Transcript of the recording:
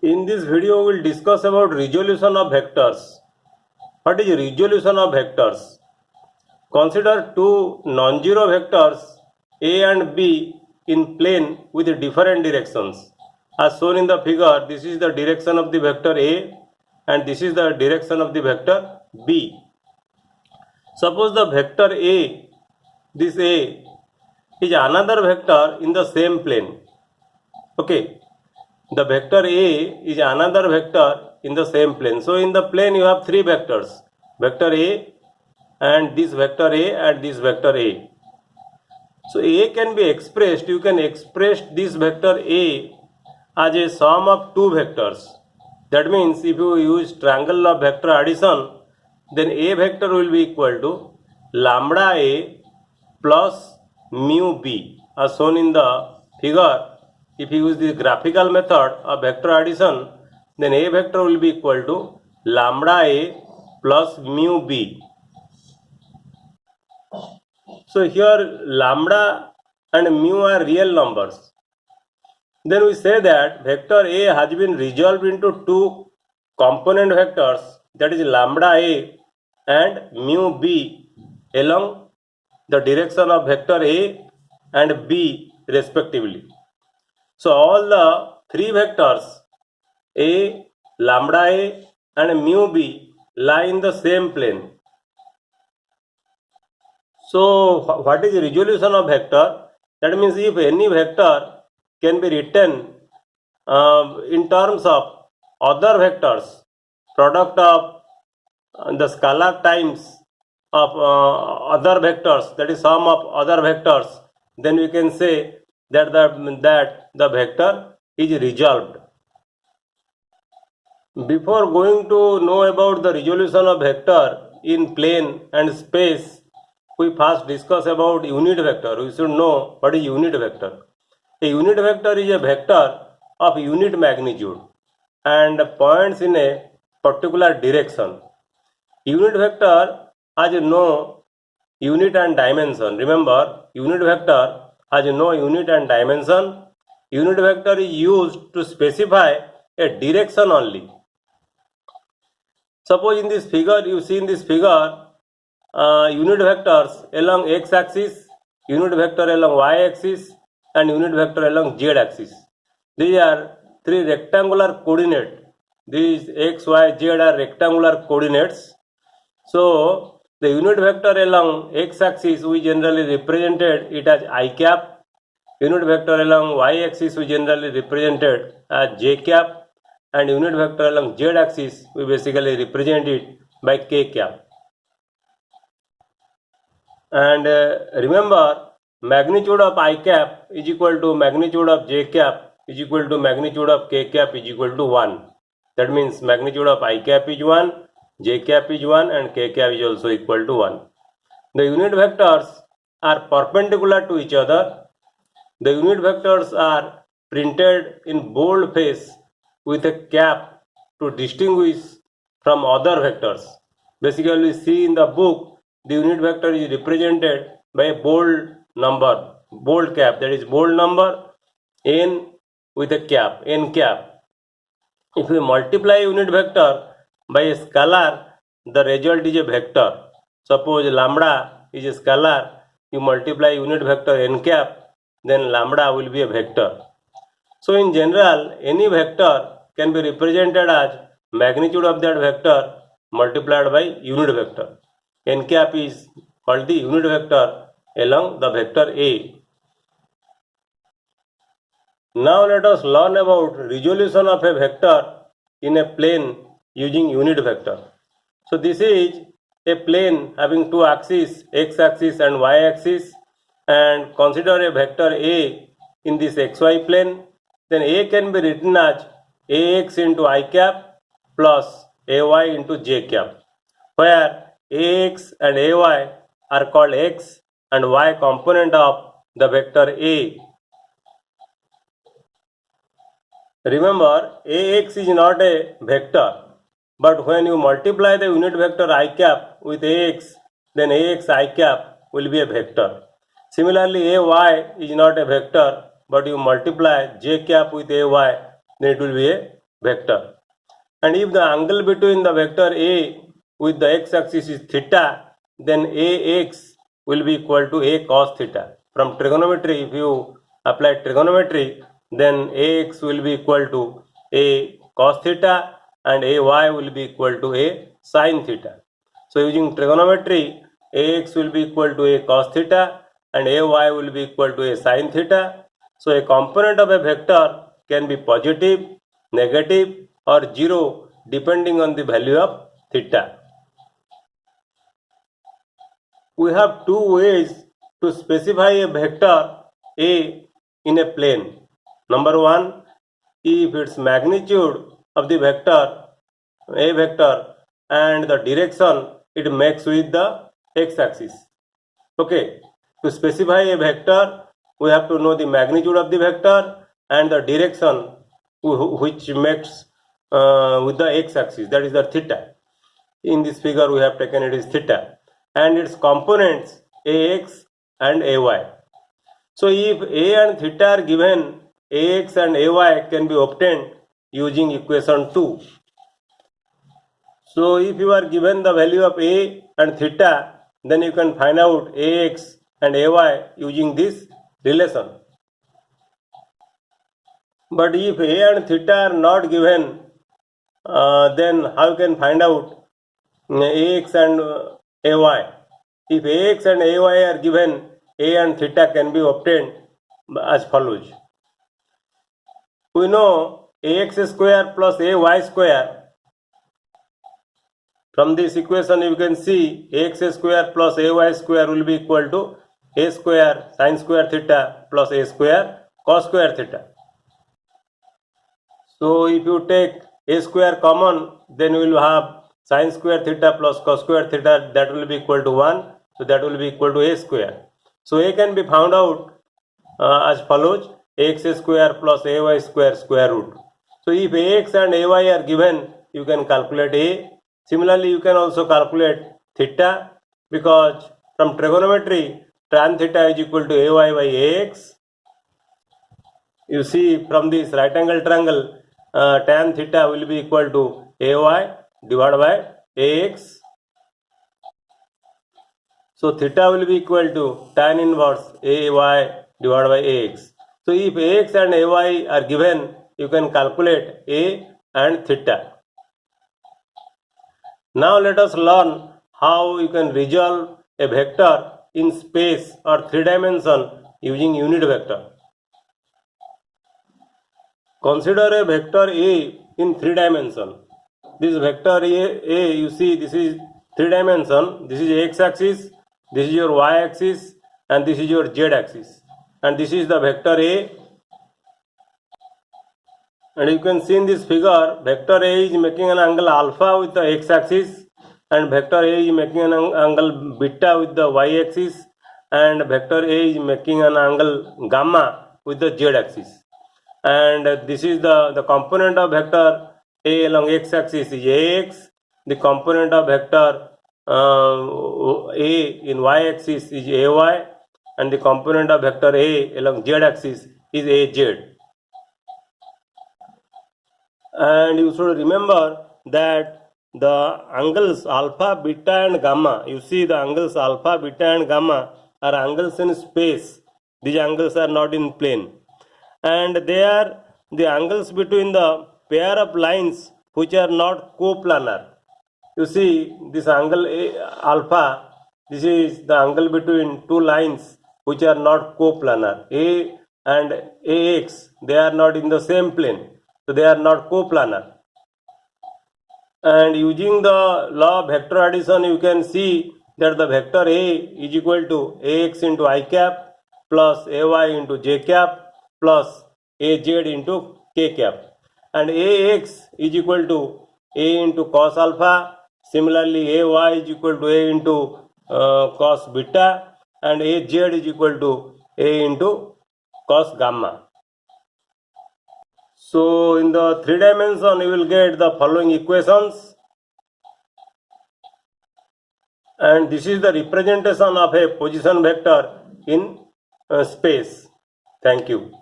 In this video, we will discuss about resolution of vectors. What is resolution of vectors? Consider two non-zero vectors A and B in plane with different directions. As shown in the figure, this is the direction of the vector A and this is the direction of the vector B. Suppose the vector A, this A, is another vector in the same plane. Okay. The vector A is another vector in the same plane. So in the plane you have three vectors, vector A and this vector A and this vector A. So A can be expressed, you can express this vector A as a sum of two vectors. That means if you use triangle of vector addition, then A vector will be equal to lambda A plus mu B as shown in the figure. If you use the graphical method of vector addition, then A vector will be equal to lambda A plus mu B. So here lambda and mu are real numbers. Then we say that vector A has been resolved into two component vectors, that is lambda A and mu B along the direction of vector A and B respectively. So all the three vectors A, lambda A and mu B lie in the same plane. So what is the resolution of vector? That means if any vector can be written in terms of other vectors, product of the scalar times of other vectors, that is sum of other vectors, then we can say that the vector is resolved. Before going to know about the resolution of vector in plane and space, we first discuss about unit vector. We should know what is unit vector. A unit vector is a vector of unit magnitude and points in a particular direction. Unit vector has no unit and dimension. Remember, unit vector has no unit and dimension. Unit vector is used to specify a direction only. Suppose in this figure, you see in this figure, unit vectors along x-axis, unit vector along y-axis and unit vector along z-axis. These are three rectangular coordinates. These x, y, z are rectangular coordinates. So the unit vector along x-axis we generally represented it as I cap. Unit vector along y-axis we generally represented as j cap. And unit vector along z-axis we basically represent it by k cap. And remember, magnitude of I cap is equal to magnitude of j cap is equal to magnitude of k cap is equal to 1. That means magnitude of I cap is 1, j cap is 1 and k cap is also equal to 1. The unit vectors are perpendicular to each other. The unit vectors are printed in bold face with a cap to distinguish from other vectors. Basically, we see in the book the unit vector is represented by a bold number, bold cap, that is bold number n with a cap, n cap. If we multiply unit vector by a scalar, the result is a vector. Suppose lambda is a scalar, you multiply unit vector n cap, then lambda will be a vector. So in general, any vector can be represented as magnitude of that vector multiplied by unit vector. N cap is called the unit vector along the vector A. Now let us learn about resolution of a vector in a plane using unit vector. So this is a plane having two axes, x-axis and y-axis, and consider a vector A in this xy plane. Then A can be written as ax into I cap plus ay into j cap, where ax and ay are called x and y component of the vector A. Remember, ax is not a vector, but when you multiply the unit vector I cap with ax, then ax I cap will be a vector. Similarly, ay is not a vector, but you multiply j cap with ay, then it will be a vector. And if the angle between the vector A with the x-axis is theta, then AX will be equal to A cos theta. From trigonometry, if you apply trigonometry, then AX will be equal to A cos theta and AY will be equal to A sin theta. So using trigonometry, AX will be equal to A cos theta and AY will be equal to A sin theta. So a component of a vector can be positive, negative or 0 depending on the value of theta. We have two ways to specify a vector A in a plane. Number one, if its magnitude of the vector A vector and the direction it makes with the x-axis. Okay, to specify a vector, we have to know the magnitude of the vector and the direction which makes with the x-axis, that is the theta. In this figure we have taken it is theta, and its components ax and ay. So if a and theta are given, ax and ay can be obtained using equation 2. So if you are given the value of a and theta, then you can find out ax and ay using this relation. But if a and theta are not given, then how you can find out ax and ay? If ax and ay are given, a and theta can be obtained as follows. We know ax square plus ay square. From this equation you can see ax square plus ay square will be equal to a square sin square theta plus a square cos square theta. So if you take a square common, then we will have sin square theta plus cos square theta, that will be equal to 1. So that will be equal to a square. So a can be found out as follows: ax square plus ay square square root. So if ax and ay are given, you can calculate a. Similarly, you can also calculate theta, because from trigonometry tan theta is equal to ay by ax. You see from this right angle triangle, tan theta will be equal to ay divided by ax. So theta will be equal to tan inverse ay divided by ax. So if ax and ay are given, you can calculate a and theta. Now let us learn how you can resolve a vector in space or 3 dimension using unit vector. Consider a vector A in 3 dimension. This vector A, you see this is 3 dimension. This is x-axis, this is your y-axis and this is your z-axis. And this is the vector A. And you can see in this figure, vector A is making an angle alpha with the x-axis, and vector A is making an angle beta with the y-axis, and vector A is making an angle gamma with the z-axis. And this is the component of vector A along x-axis is ax, the component of vector A in y-axis is ay, and the component of vector A along z-axis is az. And you should remember that the angles alpha, beta and gamma, you see the angles alpha, beta and gamma are angles in space. These angles are not in plane. And they are the angles between the pair of lines which are not coplanar. You see this angle alpha, this is the angle between two lines which are not coplanar. A and ax, they are not in the same plane. So they are not coplanar. And using the law of vector addition, you can see that the vector A is equal to ax into I cap plus ay into j cap plus az into k cap. And ax is equal to a into cos alpha. Similarly, ay is equal to a into cos beta, and az is equal to a into cos gamma. So in the 3 dimension you will get the following equations, and this is the representation of a position vector in space. Thank you.